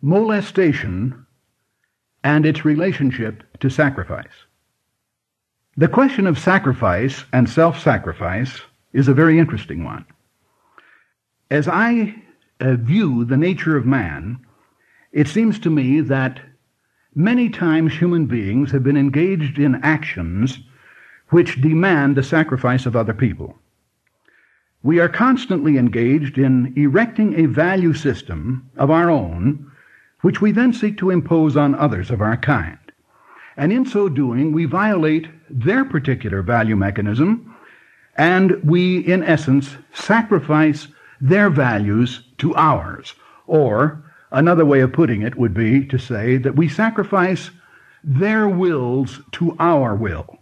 molestation and its relationship to sacrifice. The question of sacrifice and self-sacrifice is a very interesting one. As I view the nature of man, it seems to me that many times human beings have been engaged in actions which demand the sacrifice of other people. We are constantly engaged in erecting a value system of our own, which we then seek to impose on others of our kind. And in so doing, we violate their particular value mechanism, and we, in essence, sacrifice their values to ours. Or, another way of putting it would be to say that we sacrifice their wills to our will.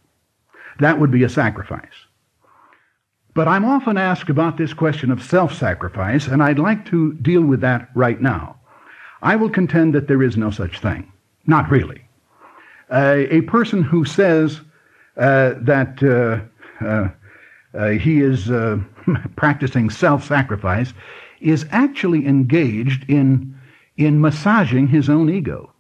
That would be a sacrifice. But I'm often asked about this question of self-sacrifice, and I'd like to deal with that right now. I will contend that there is no such thing. Not really. A person who says that he is practicing self-sacrifice is actually engaged in massaging his own ego,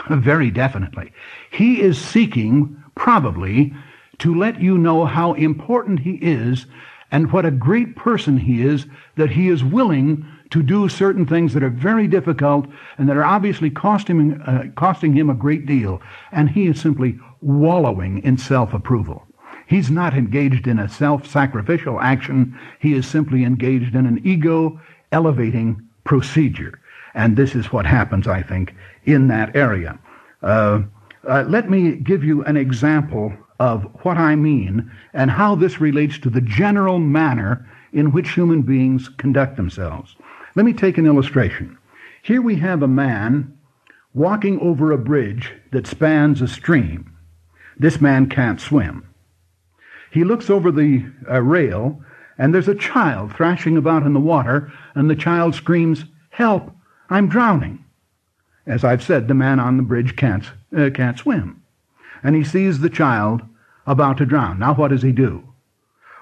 very definitely. He is seeking, probably, to let you know how important he is and what a great person he is, that he is willing to do certain things that are very difficult and that are obviously costing him a great deal. And he is simply wallowing in self-approval. He's not engaged in a self-sacrificial action. He is simply engaged in an ego-elevating procedure. And this is what happens, I think, in that area. Let me give you an example of what I mean and how this relates to the general manner in which human beings conduct themselves. Let me take an illustration. Here we have a man walking over a bridge that spans a stream. This man can't swim. He looks over the rail, and there's a child thrashing about in the water, and the child screams, "Help, I'm drowning." As I've said, the man on the bridge can't swim. And he sees the child about to drown. Now what does he do?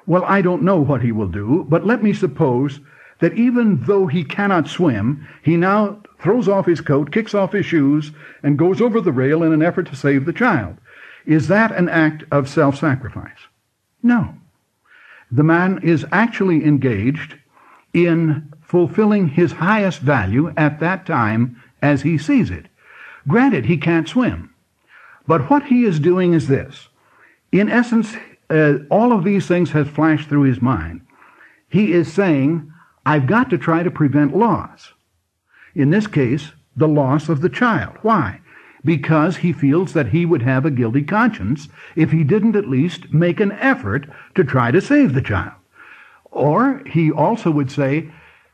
Well, I don't know what he will do, but let me suppose that even though he cannot swim, he now throws off his coat, kicks off his shoes, and goes over the rail in an effort to save the child. Is that an act of self-sacrifice? No. The man is actually engaged in fulfilling his highest value at that time as he sees it. Granted, he can't swim. But what he is doing is this. In essence, all of these things have flashed through his mind. He is saying, I've got to try to prevent loss. In this case, the loss of the child. Why? Because he feels that he would have a guilty conscience if he didn't at least make an effort to try to save the child. Or he also would say,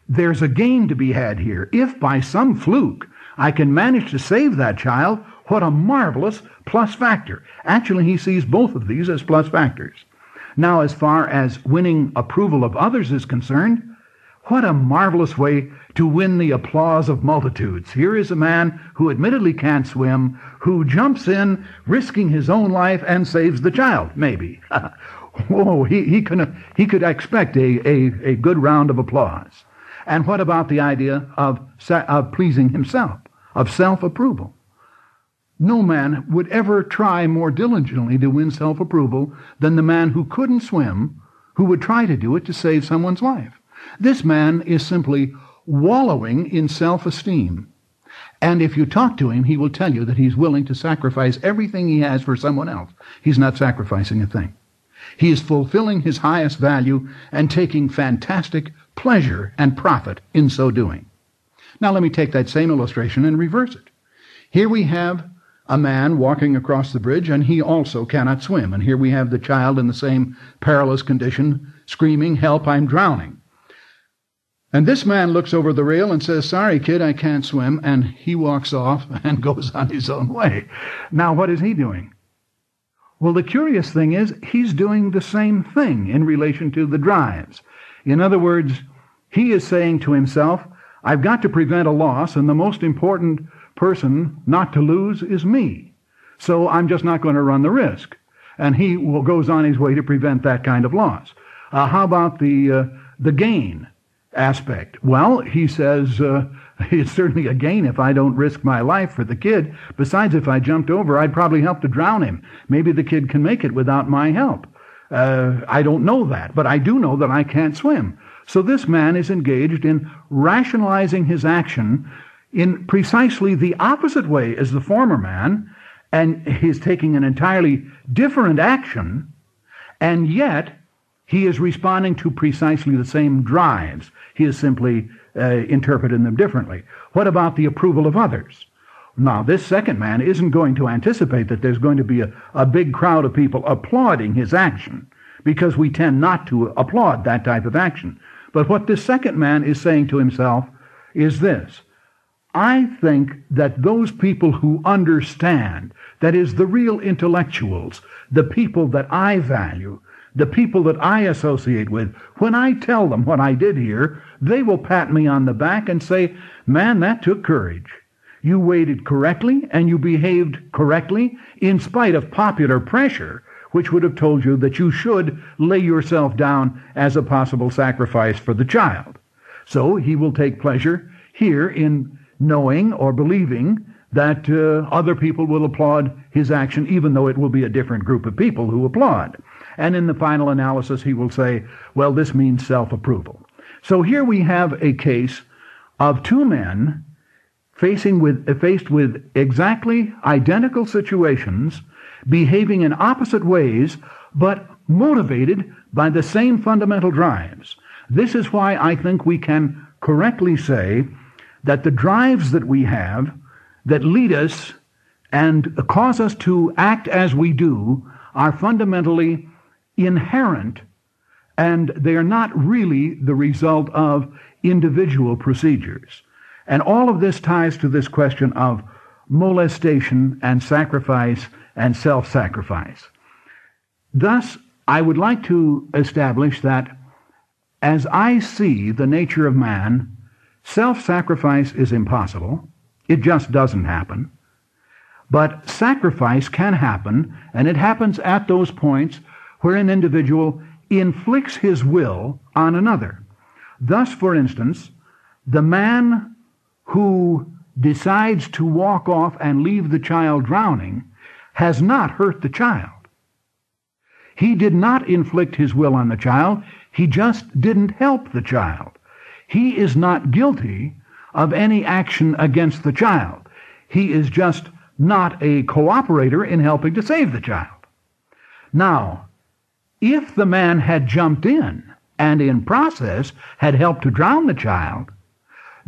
there's a gain to be had here. If by some fluke I can manage to save that child, what a marvelous plus factor. Actually, he sees both of these as plus factors. Now, as far as winning approval of others is concerned, what a marvelous way to win the applause of multitudes. Here is a man who admittedly can't swim, who jumps in, risking his own life, and saves the child, maybe. Whoa, he could expect a good round of applause. And what about the idea of pleasing himself, of self-approval? No man would ever try more diligently to win self-approval than the man who couldn't swim, who would try to do it to save someone's life. This man is simply wallowing in self-esteem. And if you talk to him, he will tell you that he's willing to sacrifice everything he has for someone else. He's not sacrificing a thing. He is fulfilling his highest value and taking fantastic pleasure and profit in so doing. Now let me take that same illustration and reverse it. Here we have a man walking across the bridge, and he also cannot swim. And here we have the child in the same perilous condition, screaming, "Help, I'm drowning." And this man looks over the rail and says, "Sorry, kid, I can't swim," and he walks off and goes on his own way. Now, what is he doing? Well, the curious thing is, he's doing the same thing in relation to the drives. In other words, he is saying to himself, I've got to prevent a loss, and the most important person not to lose is me. So I'm just not going to run the risk. And he goes on his way to prevent that kind of loss. How about the gain? aspect? Well, he says, it's certainly a gain if I don't risk my life for the kid. Besides, if I jumped over, I'd probably help to drown him. Maybe the kid can make it without my help. I don't know that, but I do know that I can't swim. So this man is engaged in rationalizing his action in precisely the opposite way as the former man, and he's taking an entirely different action, and yet he is responding to precisely the same drives. He is simply interpreting them differently. What about the approval of others? Now, this second man isn't going to anticipate that there's going to be a big crowd of people applauding his action, because we tend not to applaud that type of action. But what this second man is saying to himself is this: I think that those people who understand, that is, the real intellectuals, the people that I value, the people that I associate with, when I tell them what I did here, they will pat me on the back and say, man, that took courage. You waited correctly and you behaved correctly in spite of popular pressure, which would have told you that you should lay yourself down as a possible sacrifice for the child. So he will take pleasure here in knowing or believing that other people will applaud his action, even though it will be a different group of people who applaud. And in the final analysis, he will say, well, this means self-approval. So here we have a case of two men faced with exactly identical situations, behaving in opposite ways, but motivated by the same fundamental drives. This is why I think we can correctly say that the drives that we have that lead us and cause us to act as we do are fundamentally inherent, and they are not really the result of individual procedures. And all of this ties to this question of molestation and sacrifice and self-sacrifice. Thus, I would like to establish that as I see the nature of man, self-sacrifice is impossible. It just doesn't happen. But sacrifice can happen, and it happens at those points where an individual inflicts his will on another. Thus, for instance, the man who decides to walk off and leave the child drowning has not hurt the child. He did not inflict his will on the child. He just didn't help the child. He is not guilty of any action against the child. He is just not a cooperator in helping to save the child. Now, if the man had jumped in and in process had helped to drown the child,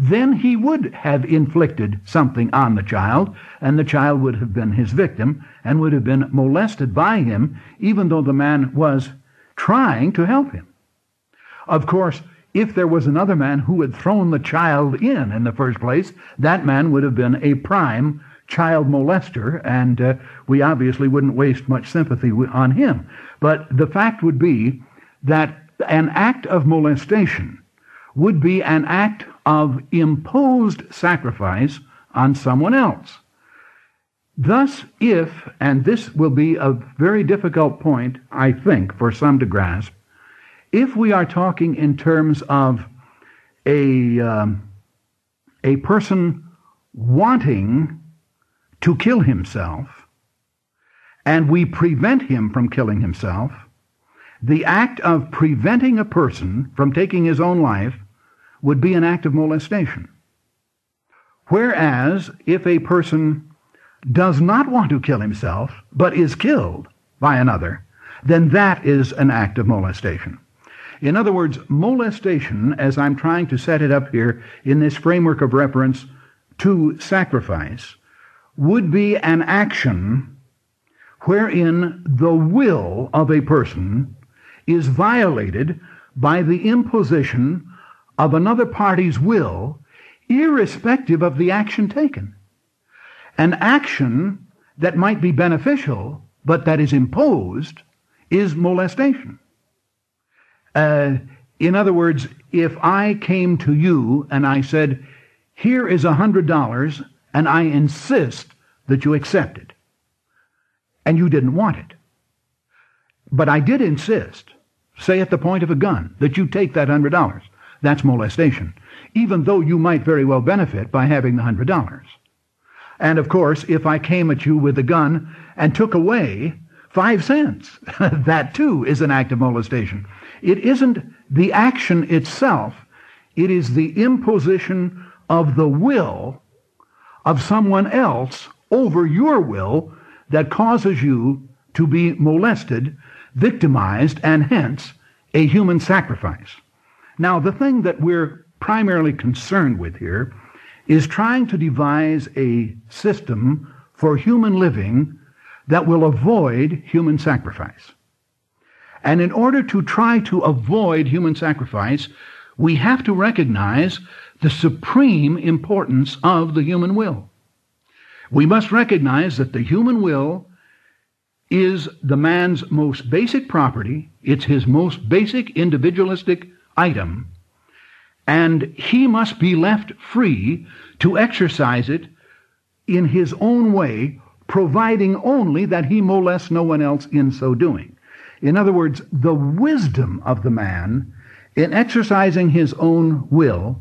then he would have inflicted something on the child, and the child would have been his victim and would have been molested by him, even though the man was trying to help him. Of course, if there was another man who had thrown the child in the first place, that man would have been a prime child molester, and we obviously wouldn't waste much sympathy on him. But the fact would be that an act of molestation would be an act of imposed sacrifice on someone else. Thus, if, and this will be a very difficult point, I think, for some to grasp, if we are talking in terms of a person wanting to kill himself, and we prevent him from killing himself, the act of preventing a person from taking his own life would be an act of molestation. Whereas, if a person does not want to kill himself, but is killed by another, then that is an act of molestation. In other words, molestation, as I'm trying to set it up here in this framework of reference to sacrifice, would be an action wherein the will of a person is violated by the imposition of another party's will, irrespective of the action taken. An action that might be beneficial, but that is imposed, is molestation. In other words, if I came to you and I said, here is $100, and I insist that you accept it, and you didn't want it, but I did insist, say at the point of a gun, that you take that $100, that's molestation, even though you might very well benefit by having the $100. And of course, if I came at you with a gun and took away 5 cents, that too is an act of molestation. It isn't the action itself, it is the imposition of the will of someone else over your will that causes you to be molested, victimized, and hence a human sacrifice. Now, the thing that we're primarily concerned with here is trying to devise a system for human living that will avoid human sacrifice. And in order to try to avoid human sacrifice, we have to recognize the supreme importance of the human will. We must recognize that the human will is the man's most basic property, it's his most basic individualistic item, and he must be left free to exercise it in his own way, providing only that he molests no one else in so doing. In other words, the wisdom of the man in exercising his own will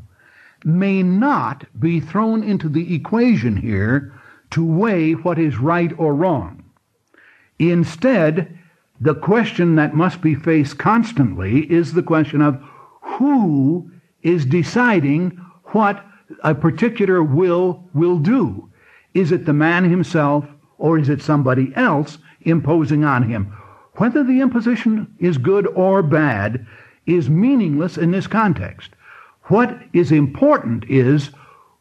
may not be thrown into the equation here to weigh what is right or wrong. Instead, the question that must be faced constantly is the question of who is deciding what a particular will do. Is it the man himself, or is it somebody else imposing on him? Whether the imposition is good or bad is meaningless in this context. What is important is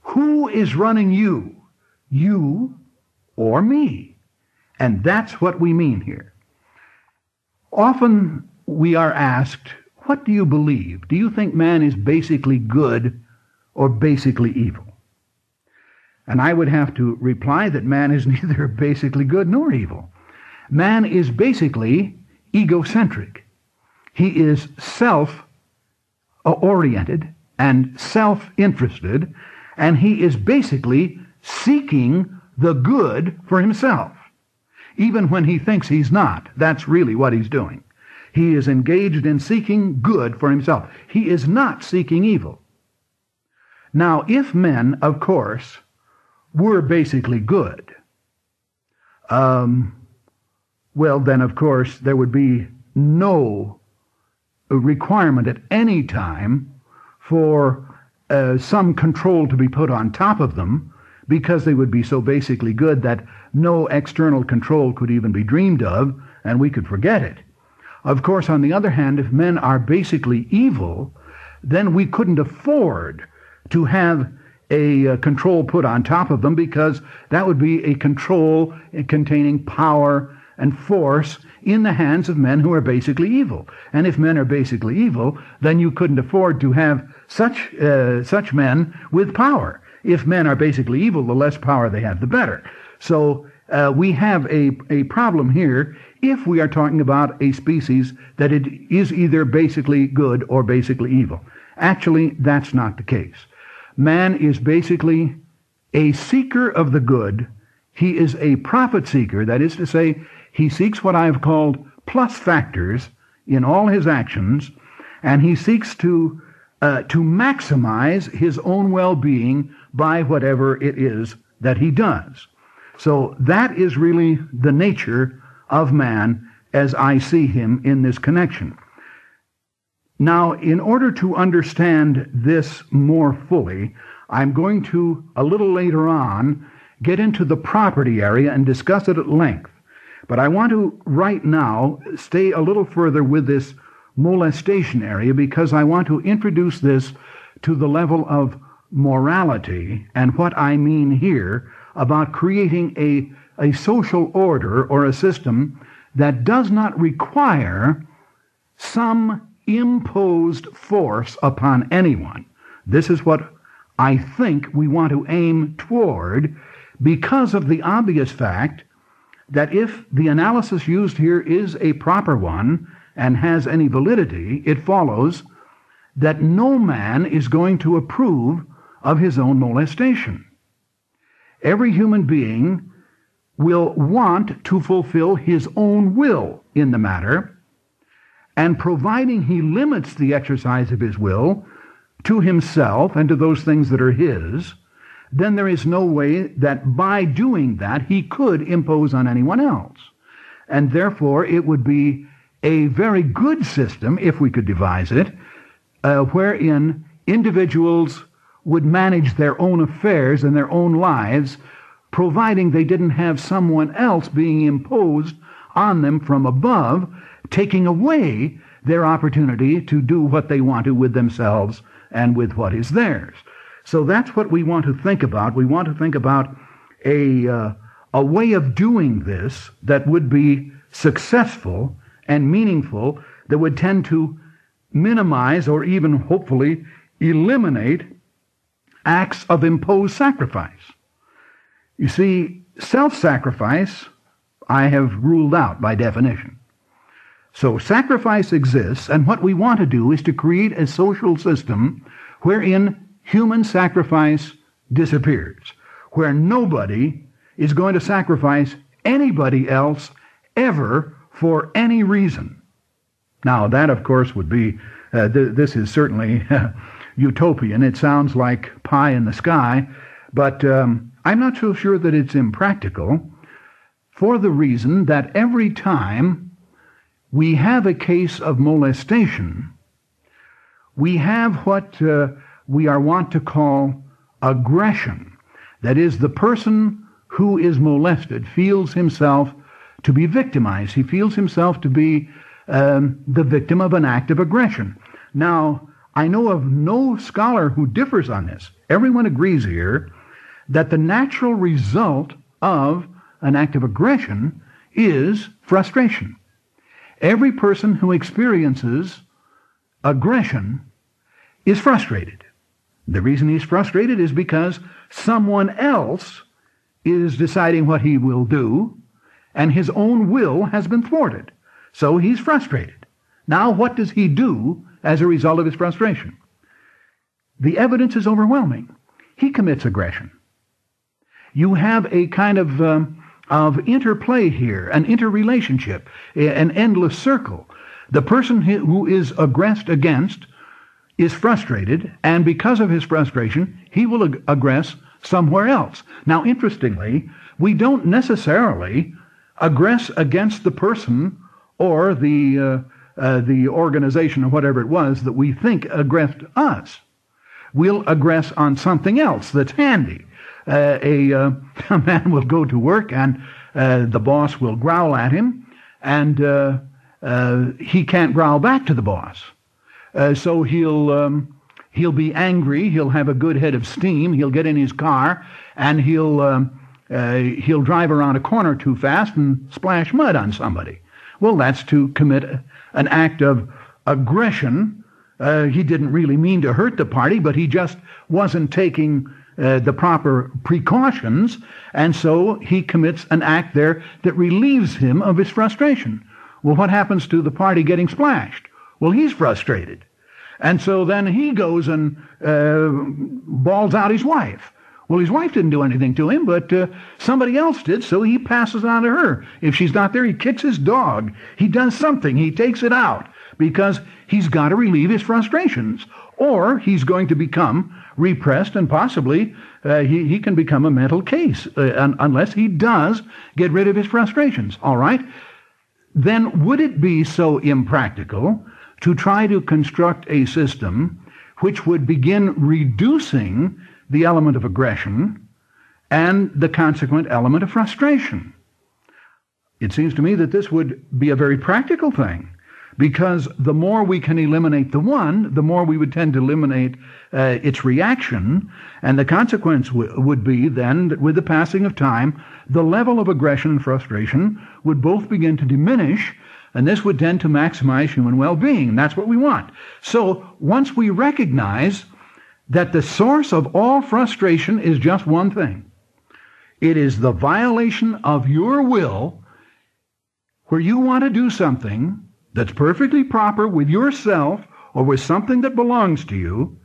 who is running you or me. And that's what we mean here. Often we are asked, what do you believe? Do you think man is basically good or basically evil? And I would have to reply that man is neither basically good nor evil. Man is basically egocentric. He is self-oriented and self-interested, and he is basically seeking the good for himself. Even when he thinks he's not, that's really what he's doing. He is engaged in seeking good for himself. He is not seeking evil. Now, if men, of course, were basically good, well, then, of course, there would be no requirement at any time for some control to be put on top of them, because they would be so basically good that no external control could even be dreamed of, and we could forget it. Of course, on the other hand, if men are basically evil, then we couldn't afford to have a control put on top of them, because that would be a control containing power and force in the hands of men who are basically evil. And if men are basically evil, then you couldn't afford to have such men with power. If men are basically evil, the less power they have, the better. So we have a problem here if we are talking about a species that it is either basically good or basically evil. Actually, that's not the case. Man is basically a seeker of the good. He is a profit seeker. That is to say, he seeks what I've called plus factors in all his actions, and he seeks to maximize his own well-being by whatever it is that he does. So that is really the nature of man as I see him in this connection. Now, in order to understand this more fully, I'm going to, a little later on, get into the property area and discuss it at length. But I want to, right now, stay a little further with this molestation area, because I want to introduce this to the level of morality and what I mean here about creating a social order or a system that does not require some imposed force upon anyone. This is what I think we want to aim toward, because of the obvious fact that if the analysis used here is a proper one and has any validity, it follows that no man is going to approve of his own molestation. Every human being will want to fulfill his own will in the matter, and providing he limits the exercise of his will to himself and to those things that are his, then there is no way that by doing that he could impose on anyone else. And therefore it would be a very good system, if we could devise it, wherein individuals would manage their own affairs and their own lives, providing they didn't have someone else being imposed on them from above, taking away their opportunity to do what they want to with themselves and with what is theirs. So that's what we want to think about. We want to think about a way of doing this that would be successful and meaningful, that would tend to minimize or even hopefully eliminate acts of imposed sacrifice. You see, self-sacrifice I have ruled out by definition. So sacrifice exists, and what we want to do is to create a social system wherein human sacrifice disappears, where nobody is going to sacrifice anybody else ever for any reason. Now, that, of course, would be, this is certainly utopian. It sounds like pie in the sky, but I'm not so sure that it's impractical, for the reason that every time we have a case of molestation, we have what we are wont to call aggression. That is, the person who is molested feels himself to be victimized. He feels himself to be the victim of an act of aggression. Now, I know of no scholar who differs on this. Everyone agrees here that the natural result of an act of aggression is frustration. Every person who experiences aggression is frustrated. The reason he's frustrated is because someone else is deciding what he will do, and his own will has been thwarted. So he's frustrated. Now, what does he do as a result of his frustration? The evidence is overwhelming. He commits aggression. You have a kind of interplay here, an interrelationship, an endless circle. The person who is aggressed against is frustrated, and because of his frustration, he will aggress somewhere else. Now, interestingly, we don't necessarily aggress against the person or the organization or whatever it was that we think aggressed us. We'll aggress on something else that's handy. A man will go to work, and the boss will growl at him, and he can't growl back to the boss. So he'll be angry. He'll have a good head of steam. He'll get in his car, and he'll drive around a corner too fast and splash mud on somebody. Well, that's to commit an act of aggression. He didn't really mean to hurt the party, but he just wasn't taking the proper precautions, and so he commits an act there that relieves him of his frustration. Well, what happens to the party getting splashed? Well, he's frustrated. And so then he goes and bawls out his wife. Well, his wife didn't do anything to him, but somebody else did, so he passes on to her. If she's not there, he kicks his dog. He does something. He takes it out because he's got to relieve his frustrations, or he's going to become repressed, and possibly he can become a mental case unless he does get rid of his frustrations. All right? Then would it be so impractical to try to construct a system which would begin reducing the element of aggression and the consequent element of frustration? It seems to me that this would be a very practical thing, because the more we can eliminate the one, the more we would tend to eliminate its reaction, and the consequence would be then that with the passing of time, the level of aggression and frustration would both begin to diminish, and this would tend to maximize human well-being. And that's what we want. So once we recognize that the source of all frustration is just one thing, it is the violation of your will, where you want to do something that's perfectly proper with yourself or with something that belongs to you,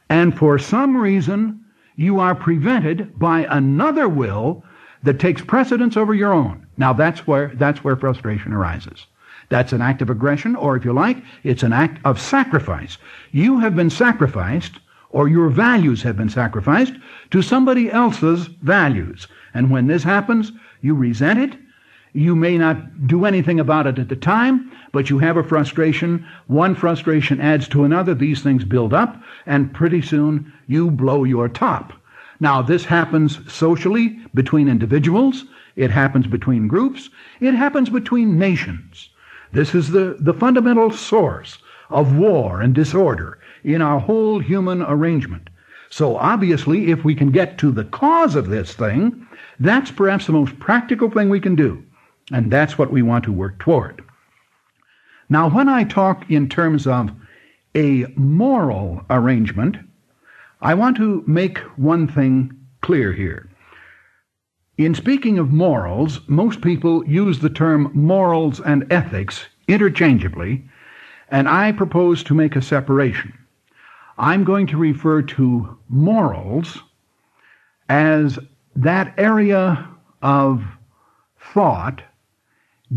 and for some reason you are prevented by another will that takes precedence over your own. Now that's where frustration arises. That's an act of aggression, or if you like, it's an act of sacrifice. You have been sacrificed, or your values have been sacrificed, to somebody else's values. And when this happens, you resent it. You may not do anything about it at the time, but you have a frustration. One frustration adds to another. These things build up, and pretty soon you blow your top. Now, this happens socially between individuals. It happens between groups. It happens between nations. This is the fundamental source of war and disorder in our whole human arrangement. So obviously, if we can get to the cause of this thing, that's perhaps the most practical thing we can do. And that's what we want to work toward. Now, when I talk in terms of a moral arrangement, I want to make one thing clear here. In speaking of morals, most people use the term morals and ethics interchangeably, and I propose to make a separation. I'm going to refer to morals as that area of thought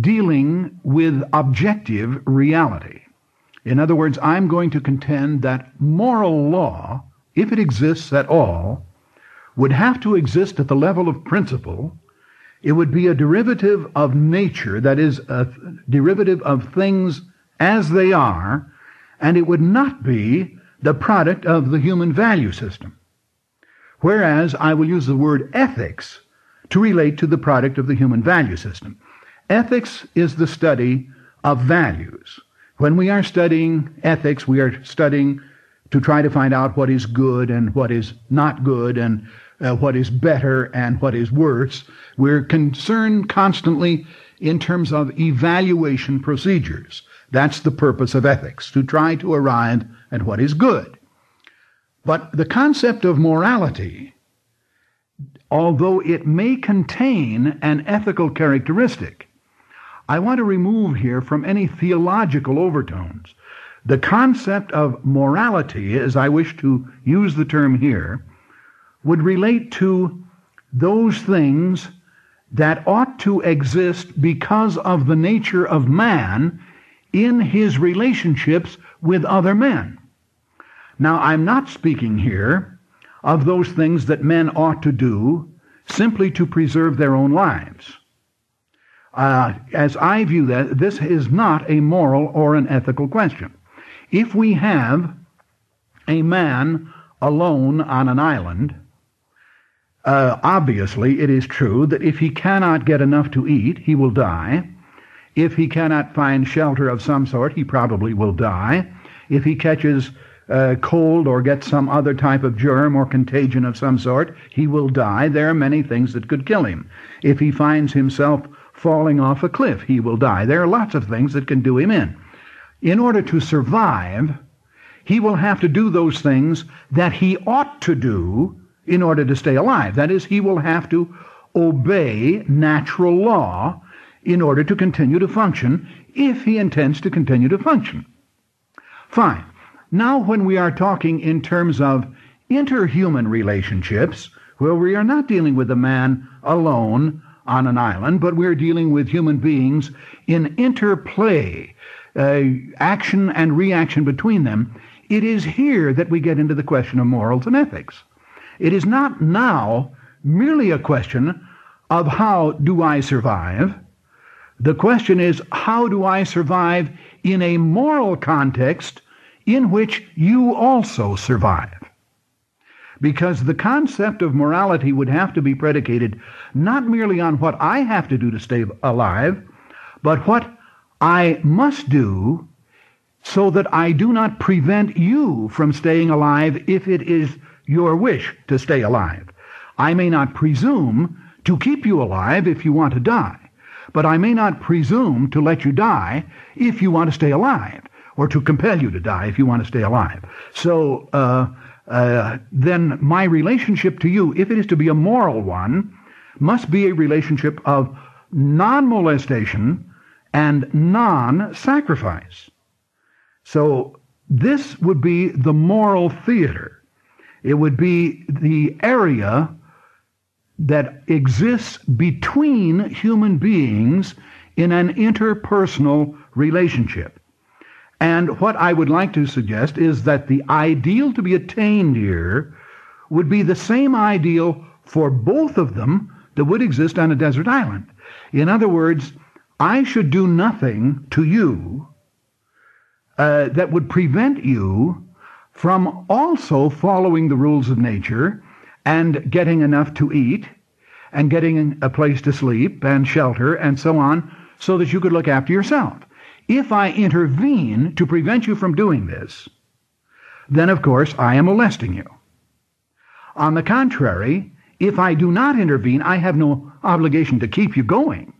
dealing with objective reality. In other words, I'm going to contend that moral law, if it exists at all, would have to exist at the level of principle. It would be a derivative of nature, that is, a derivative of things as they are, and it would not be the product of the human value system. Whereas I will use the word ethics to relate to the product of the human value system. Ethics is the study of values. When we are studying ethics, we are studying to try to find out what is good and what is not good, and what is better and what is worse. We're concerned constantly in terms of evaluation procedures. That's the purpose of ethics, to try to arrive at what is good. But the concept of morality, although it may contain an ethical characteristic, I want to remove here from any theological overtones. The concept of morality, as I wish to use the term here, would relate to those things that ought to exist because of the nature of man in his relationships with other men. Now, I'm not speaking here of those things that men ought to do simply to preserve their own lives. As I view that, this is not a moral or an ethical question. If we have a man alone on an island, obviously it is true that if he cannot get enough to eat, he will die. If he cannot find shelter of some sort, he probably will die. If he catches cold or gets some other type of germ or contagion of some sort, he will die. There are many things that could kill him. If he finds himself falling off a cliff, he will die. There are lots of things that can do him in. In order to survive, he will have to do those things that he ought to do in order to stay alive. That is, he will have to obey natural law in order to continue to function, if he intends to continue to function. Fine. Now, when we are talking in terms of interhuman relationships, where we are not dealing with a man alone on an island, but we're dealing with human beings in interplay, action and reaction between them, it is here that we get into the question of morals and ethics. It is not now merely a question of how do I survive. The question is, how do I survive in a moral context in which you also survive? Because the concept of morality would have to be predicated not merely on what I have to do to stay alive, but what I must do so that I do not prevent you from staying alive if it is your wish to stay alive. I may not presume to keep you alive if you want to die, but I may not presume to let you die if you want to stay alive, or to compel you to die if you want to stay alive. So then my relationship to you, if it is to be a moral one, must be a relationship of non-molestation and non-sacrifice. So this would be the moral theater. It would be the area that exists between human beings in an interpersonal relationship. And what I would like to suggest is that the ideal to be attained here would be the same ideal for both of them that would exist on a desert island. In other words, I should do nothing to you that would prevent you from also following the rules of nature and getting enough to eat and getting a place to sleep and shelter and so on, so that you could look after yourself. If I intervene to prevent you from doing this, then of course I am molesting you. On the contrary, if I do not intervene, I have no obligation to keep you going.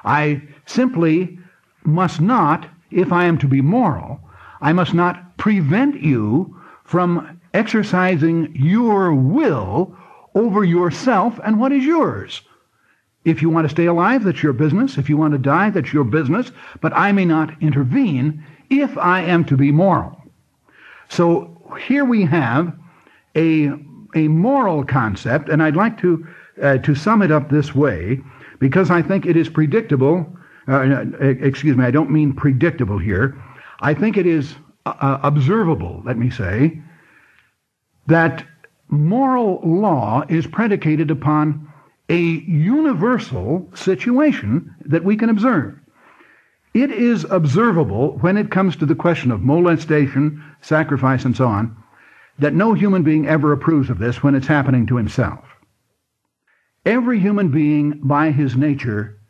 I simply must not, if I am to be moral, I must not prevent you from exercising your will over yourself and what is yours. If you want to stay alive, that's your business. If you want to die, that's your business. But I may not intervene if I am to be moral. So here we have a moral concept, and I'd like to sum it up this way, because I think it is predictable. I don't mean predictable here. I think it is observable, let me say, that moral law is predicated upon a universal situation that we can observe. It is observable when it comes to the question of molestation, sacrifice, and so on, that no human being ever approves of this when it's happening to himself. Every human being, by his nature,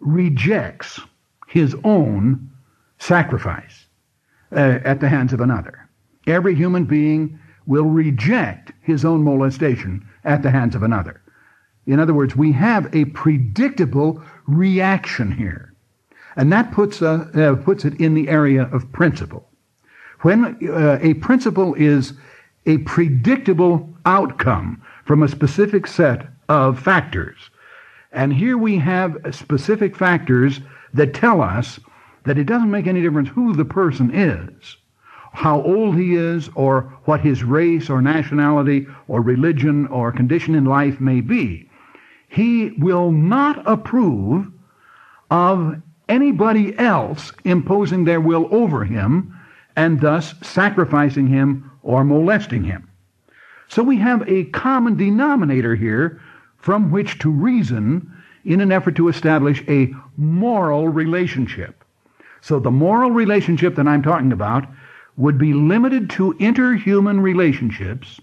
rejects his own sacrifice at the hands of another. Every human being will reject his own molestation at the hands of another. In other words, we have a predictable reaction here. And that puts it in the area of principle. When a principle is a predictable outcome from a specific set of factors, and here we have specific factors that tell us that it doesn't make any difference who the person is, how old he is, or what his race or nationality or religion or condition in life may be. He will not approve of anybody else imposing their will over him and thus sacrificing him or molesting him. So we have a common denominator here from which to reason in an effort to establish a moral relationship. So the moral relationship that I'm talking about would be limited to interhuman relationships,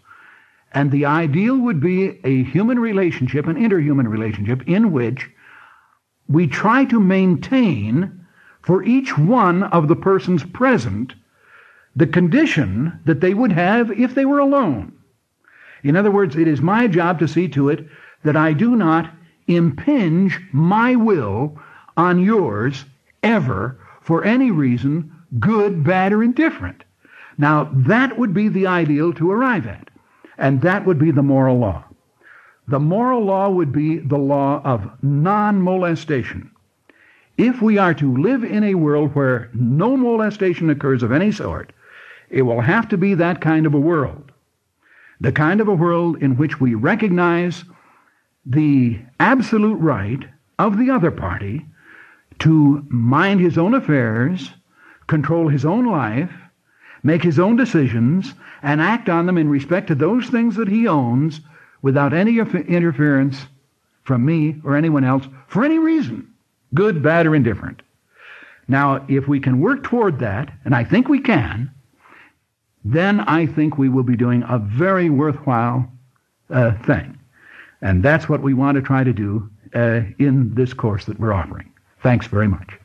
and the ideal would be a human relationship, an interhuman relationship, in which we try to maintain for each one of the persons present the condition that they would have if they were alone. In other words, it is my job to see to it that I do not impinge my will on yours ever for any reason, good, bad, or indifferent. Now, that would be the ideal to arrive at, and that would be the moral law. The moral law would be the law of non-molestation. If we are to live in a world where no molestation occurs of any sort, it will have to be that kind of a world. The kind of a world in which we recognize the absolute right of the other party to mind his own affairs, control his own life, make his own decisions, and act on them in respect to those things that he owns without any interference from me or anyone else for any reason, good, bad, or indifferent. Now, if we can work toward that, and I think we can, then I think we will be doing a very worthwhile thing. And that's what we want to try to do in this course that we're offering. Thanks very much.